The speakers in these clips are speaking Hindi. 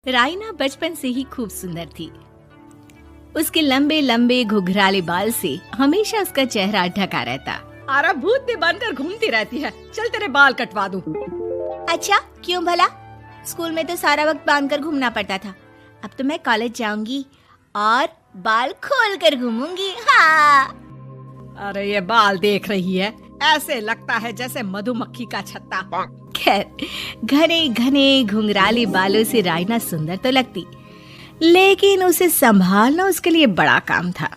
राइना बचपन से ही खूब सुंदर थी। उसके लंबे लंबे घुघराले बाल से हमेशा उसका चेहरा ढका रहता। आरा भूत भी बनकर घूमती रहती है, चल तेरे बाल कटवा दूं। अच्छा, क्यों भला? स्कूल में तो सारा वक्त बांधकर घूमना पड़ता था। अब तो मैं कॉलेज जाऊंगी और बाल खोल कर घूमूंगी। हाँ। अरे ये बाल देख रही है, ऐसे लगता है जैसे मधुमक्खी का छत्ता। खैर, घने घने घुंघराले बालों से राइना सुंदर तो लगती, लेकिन उसे संभालना उसके लिए बड़ा काम था।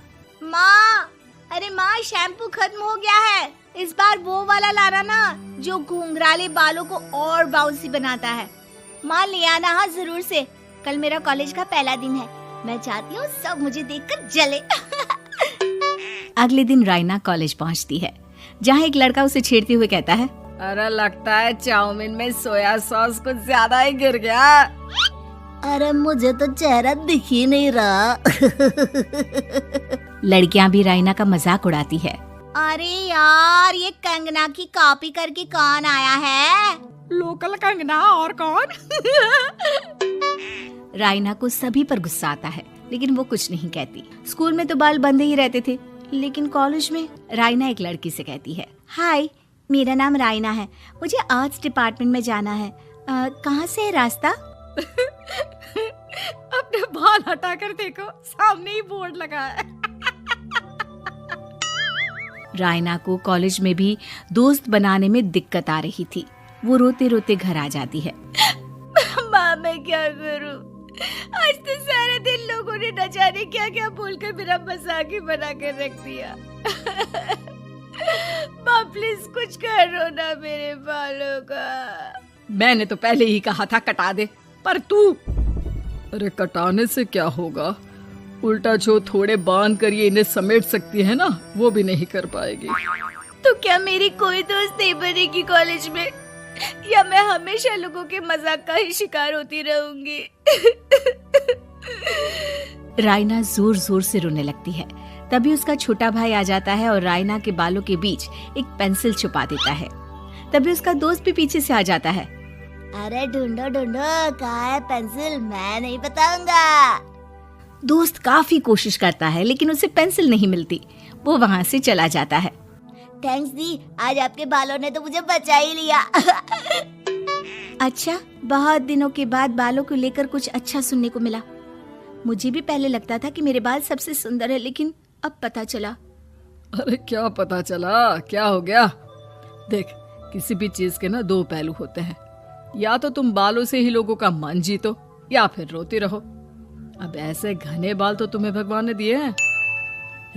माँ, अरे माँ, शैम्पू खत्म हो गया है। इस बार वो वाला लाना ना, जो घुंघराले बालों को और बाउंसी बनाता है। माँ ले आना, हाँ जरूर से। कल मेरा कॉलेज का पहला दिन है, मैं चाहती हूँ सब मुझे देखकर जले। अगले दिन राइना कॉलेज पहुँचती है, जहाँ एक लड़का उसे छेड़ते हुए कहता है, अरे लगता है चाउमीन में सोया सॉस कुछ ज्यादा ही गिर गया। अरे मुझे तो चेहरा दिख ही नहीं रहा। लड़कियां भी राइना का मजाक उड़ाती है। अरे यार, ये कंगना की कॉपी करके कौन आया है? लोकल कंगना और कौन? राइना को सभी पर गुस्सा आता है, लेकिन वो कुछ नहीं कहती। स्कूल में तो बाल बंधे ही रहते थे, लेकिन कॉलेज में राइना एक लड़की से कहती है, हाय, मेरा नाम राइना है, मुझे आर्ट्स डिपार्टमेंट में जाना है। कहाँ से है रास्ता? अपने बाल हटा कर देखो, सामने ही बोर्ड लगा है। राइना को कॉलेज में भी दोस्त बनाने में दिक्कत आ रही थी। वो रोते रोते घर आ जाती है। माँ, मैं क्या करूं? आज तो सारे दिन लोगों ने न जाने क्या क्या बोलकर मेरा मजाक ही बना कर रख दिया। माँ प्लीज कुछ करो ना मेरे बालों का। मैंने तो पहले ही कहा था कटा दे, पर तू। अरे कटाने से क्या होगा, उल्टा जो थोड़े बांध कर ये इन्हें समेट सकती है ना, वो भी नहीं कर पाएगी। तो क्या मेरी कोई दोस्त नहीं बनेगी कॉलेज में, या मैं हमेशा लोगों के मजाक का ही शिकार होती रहूंगी? राइना जोर जोर से रोने लगती है। तभी उसका छोटा भाई आ जाता है और राइना के बालों के बीच एक पेंसिल छुपा देता है। तभी उसका दोस्त भी पीछे से आ जाता है। अरे ढूंढो ढूंढो, कहाँ है पेंसिल? मैं नहीं बताऊंगा। दोस्त काफी कोशिश करता है, लेकिन उसे पेंसिल नहीं मिलती। वो वहाँ से चला जाता है। थैंक्स दी, आज आपके बालों ने तो मुझे बचा ही लिया। अच्छा, बहुत दिनों के बाद बालों को लेकर कुछ अच्छा सुनने को मिला। मुझे भी पहले लगता था कि मेरे बाल सबसे सुंदर है, लेकिन अब पता चला। अरे क्या पता चला, क्या हो गया? देख, किसी भी चीज के ना दो पहलू होते हैं। या तो तुम बालों से ही लोगों का मन जीतो, या फिर रोती रहो। अब ऐसे घने बाल तो तुम्हें भगवान ने दिए हैं।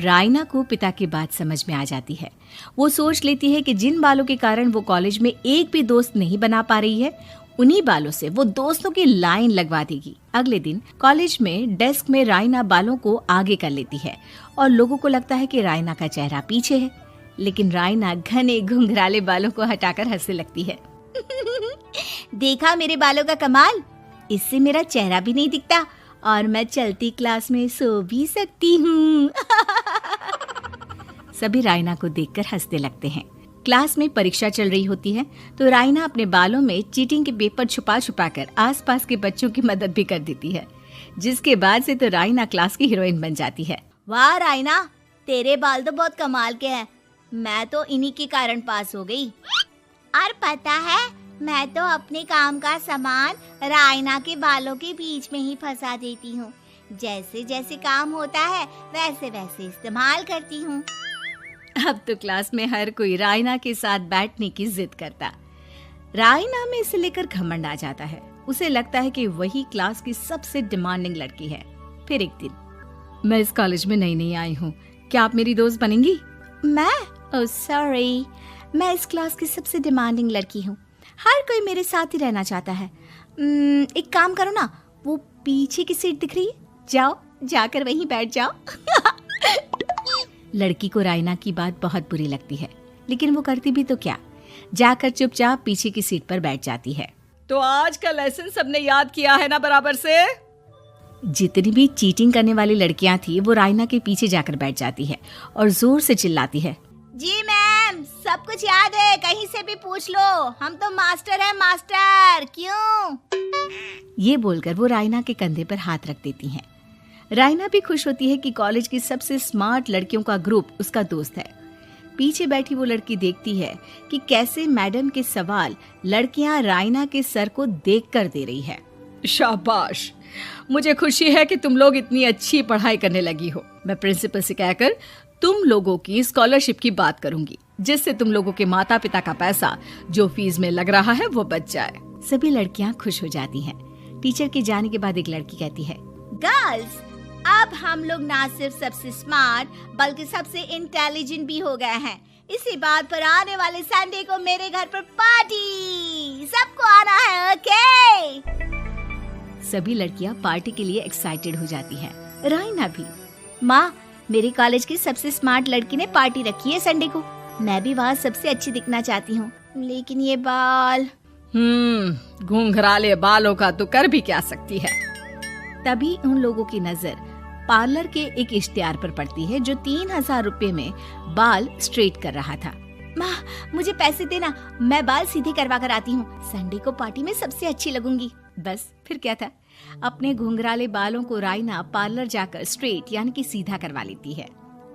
राइना को पिता की बात समझ में आ जाती है। वो सोच लेती है कि जिन बालों के कारण वो कॉलेज में एक भी दोस्त नहीं बना पा रही है, उन्हीं बालों से वो दोस्तों की लाइन लगवा देगी। अगले दिन कॉलेज में डेस्क में राइना बालों को आगे कर लेती है और लोगों को लगता है कि राइना का चेहरा पीछे है, लेकिन राइना घने घुंघराले बालों को हटाकर हंसने लगती है। देखा मेरे बालों का कमाल, इससे मेरा चेहरा भी नहीं दिखता और मैं चलती क्लास में सो भी सकती हूँ। सभी राइना को देखकर हंसने लगते हैं। क्लास में परीक्षा चल रही होती है, तो राइना अपने बालों में चीटिंग के पेपर छुपा छुपा कर आसपास के बच्चों की मदद भी कर देती है, जिसके बाद से तो राइना क्लास की हीरोइन बन जाती है। वाह राइना, तेरे बाल तो बहुत कमाल के हैं। मैं तो इन्हीं के कारण पास हो गई। और पता है, मैं तो अपने काम का सामान राइना के बालों के बीच में ही फंसा देती हूँ। जैसे जैसे काम होता है वैसे वैसे इस्तेमाल करती हूँ। अब तो क्लास में हर कोई राइना के साथ बैठने की जिद करता। राइना में इसे लेकर घमंड आ जाता है। उसे लगता है कि वही क्लास की सबसे डिमांडिंग लड़की है। फिर एक दिन, मैं इस कॉलेज में नई नई आई हूँ, क्या आप मेरी दोस्त बनेंगी? मैं? ओह सॉरी, मैं इस क्लास की सबसे डिमांडिंग लड़की हूँ। हर कोई मेरे साथ ही रहना चाहता है। एक काम करो ना, वो पीछे की सीट दिख रही है, जाओ, जाकर वहीं बैठ जाओ। लड़की को राइना की बात बहुत बुरी लगती है, लेकिन वो करती भी तो क्या, जाकर चुपचाप पीछे की सीट पर बैठ जाती है। तो आज का लेसन सबने याद किया है ना बराबर से? जितनी भी चीटिंग करने वाली लड़कियां थी, वो राइना के पीछे जाकर बैठ जाती है और जोर से चिल्लाती है, जी मैम, सब कुछ याद है, कहीं से भी पूछ लो, हम तो मास्टर हैं मास्टर। क्यों? ये बोलकर वो रायना के कंधे पर हाथ रख देती हैं। रायना भी खुश होती है कि कॉलेज की सबसे स्मार्ट लड़कियों का ग्रुप उसका दोस्त है। पीछे बैठी वो लड़की देखती है कि कैसे मैडम के सवाल लड़कियां रायना के सर को देखकर दे रही है। शाबाश, मुझे खुशी है कि तुम लोग इतनी अच्छी पढ़ाई करने लगी हो। मैं प्रिंसिपल से कहकर तुम लोगों की स्कॉलरशिप की बात करूंगी, जिससे तुम लोगों के माता पिता का पैसा जो फीस में लग रहा है वो बच जाए। सभी लड़कियां खुश हो जाती हैं। टीचर के जाने के बाद एक लड़की कहती है, गर्ल्स, अब हम लोग ना सिर्फ सबसे स्मार्ट बल्कि सबसे इंटेलिजेंट भी हो गए हैं। इसी बात पर आने वाले संडे को मेरे घर पर पार्टी, सबको आना है, ओके? सभी लड़कियां पार्टी के लिए एक्साइटेड हो जाती हैं। रायना भी। माँ, मेरे कॉलेज की सबसे स्मार्ट लड़की ने पार्टी रखी है संडे को। मैं भी वहाँ सबसे अच्छी दिखना चाहती हूँ, लेकिन ये बाल। घुंघराले बालों का तो कर भी क्या सकती है। तभी उन लोगों की नजर पार्लर के एक इश्तिहार पर पड़ती है जो 3000 रुपए में बाल स्ट्रेट कर रहा था। माँ, मुझे पैसे देना, मैं बाल सीधे करवा कर आती हूँ। संडे को पार्टी में सबसे अच्छी लगूंगी। बस फिर क्या था, अपने घुंघराले बालों को रायना पार्लर जाकर स्ट्रेट यानी कि सीधा करवा लेती है।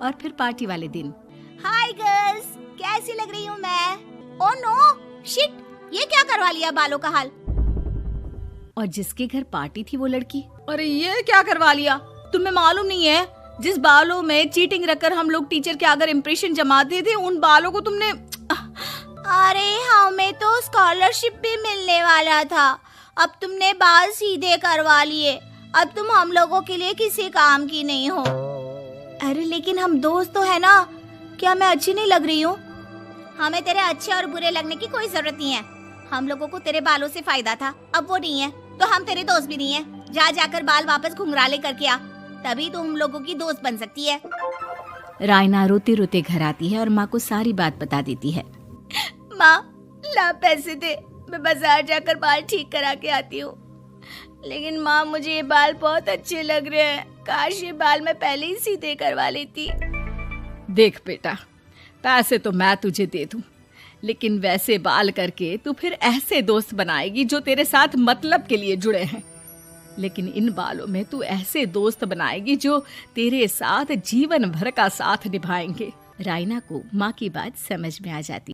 और फिर पार्टी वाले दिन, हाय गर्ल्स, कैसी लग रही हूँ मैं? ओह नो, शिट, ये क्या करवा लिया बालों का हाल? और जिसके घर पार्टी थी वो लड़की, अरे ये क्या करवा लिया? तुम्हें मालूम नहीं है, जिस बालों में चीटिंग रखकर हम लोग टीचर के अगर इम्प्रेशन जमाते थे, उन बालों को तुमने। अरे हमें तो स्कॉलरशिप भी मिलने वाला था, अब तुमने बाल सीधे करवा लिए। अब तुम हम लोगों के लिए किसी काम की नहीं हो। अरे लेकिन हम दोस्त तो है ना, क्या मैं अच्छी नहीं लग रही हूँ? हमें तेरे अच्छे और बुरे लगने की कोई जरूरत नहीं है। हम लोगों को तेरे बालों से फायदा था, अब वो नहीं है, तो हम तेरे दोस्त भी नहीं है। जाकर बाल वापस घुंघराले करके आ, तभी तो हम लोगों की दोस्त बन सकती है। रायना रोते रोते घर आती है और माँ को सारी बात बता देती है। माँ, ला पैसे दे, मैं बाजार जाकर बाल ठीक करा के आती हूँ। लेकिन माँ, मुझे ये बाल बहुत अच्छे लग रहे हैं, काश ये बाल मैं पहले ही सीधे करवा लेती। देख बेटा, पैसे तो मैं तुझे दे दूं, लेकिन वैसे बाल करके तू फिर ऐसे दोस्त बनाएगी जो तेरे साथ मतलब के लिए जुड़े हैं। लेकिन इन बालों में तू ऐसे दोस्त बनाएगी जो तेरे साथ जीवन भर का साथ निभाएंगे। रायना को माँ की बात समझ में आ जाती।